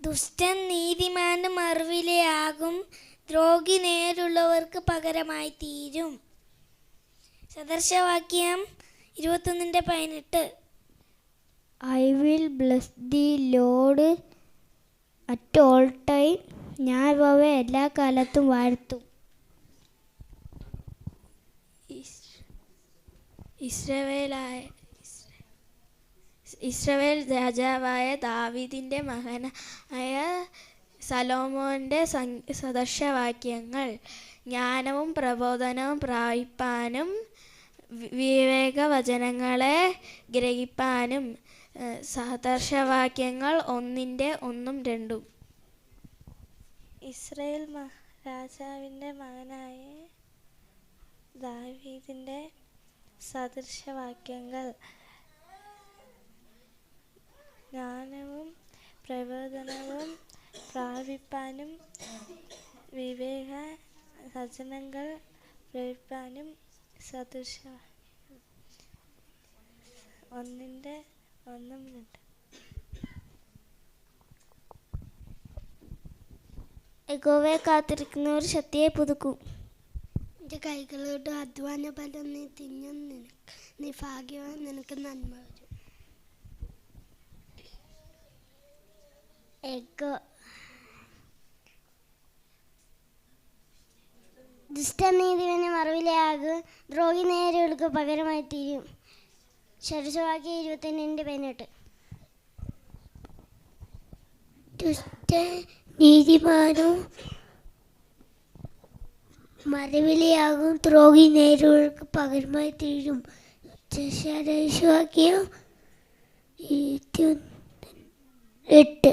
ദുഷ്ടൻ നീതിമാന്റെ മറുവിലയാകും, ദ്രോഹി നേരുള്ളവർക്ക് പകരമായി തീരും. സദൃശവാക്യം 21:18. I will bless the Lord at all time. ഞാൻ യഹോവയെ എല്ലാ കാലത്തും വാഴ്ത്തും. ഇസ്രായേൽ രാജാവായ ദാവീദിന്റെ മകനായ ശലോമോന്റെ സദൃശവാക്യങ്ങൾ. ജ്ഞാനവും പ്രബോധനവും പ്രാപിപ്പാനും വിവേകവചനങ്ങളെ ഗ്രഹിപ്പാനും. സദൃശവാക്യങ്ങൾ 1:1-2. ഇസ്രായേൽ രാജാവിൻ്റെ മകനായ ദാവീദിൻ്റെ സദൃശവാക്യങ്ങൾ. ജ്ഞാനവും പ്രബോധനവും പ്രാപിപ്പാനും വിവേക വചനങ്ങൾ ഗ്രഹിപ്പാനും. സദൃശവാക്യം 1:1-2. യഹോവയെ കാത്തിരിക്കുന്നവർ ശക്തിയെ പുതുക്കും. നിന്റെ കൈകളോട് അധ്വാന ഫലം നീ തിന്നും, നീ ഭാഗ്യവാൻ, നിനക്ക് നന്മ വരും. ദുഷ്ടനീതിവന് മറുവിലയാകും, ദ്രോഹി നേരുകൾക്ക് പകരമായി തീരും. സദൃശവാക്യം 21:18. നീതിമാനും മറുവിലയാകും, ദ്രോഹി നേരുകൾക്ക് പകരമായി തീരും. സദൃശവാക്യം 21:8.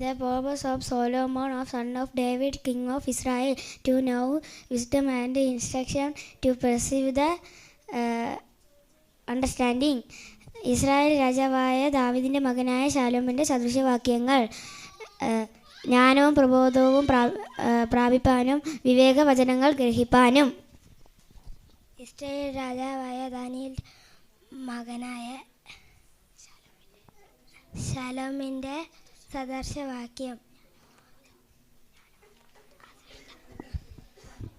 The purpose of Solomon, son of David, king of Israel, to know wisdom and instruction, to perceive the understanding. Israel രാജാവായ ദാവീദിന്റെ മകനായ ശലോമോന്റെ സദൃശവാക്യങ്ങൾ. ജ്ഞാനവും പ്രബോധവും പ്രാപിപ്പാനും വിവേകവചനങ്ങൾ ഗ്രഹിപ്പാനും. ഇസ്രായേൽ രാജാവായ ദാനിയേൽ മകനായ ശലോമോന്റെ സദൃശവാക്യം.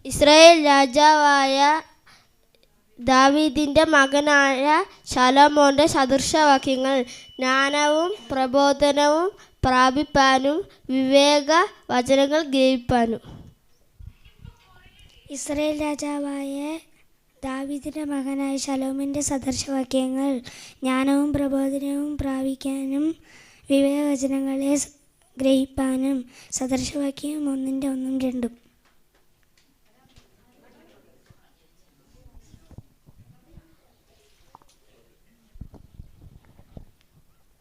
ഇസ്രായേൽ രാജാവായ ദാവീദിന്റെ മകനായ ശലോമോന്റെ സദൃശവാക്യങ്ങൾ. ജ്ഞാനവും പ്രബോധനവും പ്രാപിപ്പാനും വിവേക വചനങ്ങൾ ഗ്രഹിപ്പാനും. ഇസ്രായേൽ രാജാവായ ദാവീദിന്റെ മകനായ ശലോമോന്റെ സദൃശവാക്യങ്ങൾ. ജ്ഞാനവും പ്രബോധനവും പ്രാപിക്കാനും വിവേകവചനങ്ങളെ ഗ്രഹിപ്പാനും. സദൃശവാക്യം 1:1-2.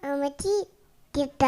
അമ്മച്ചി കിട്ട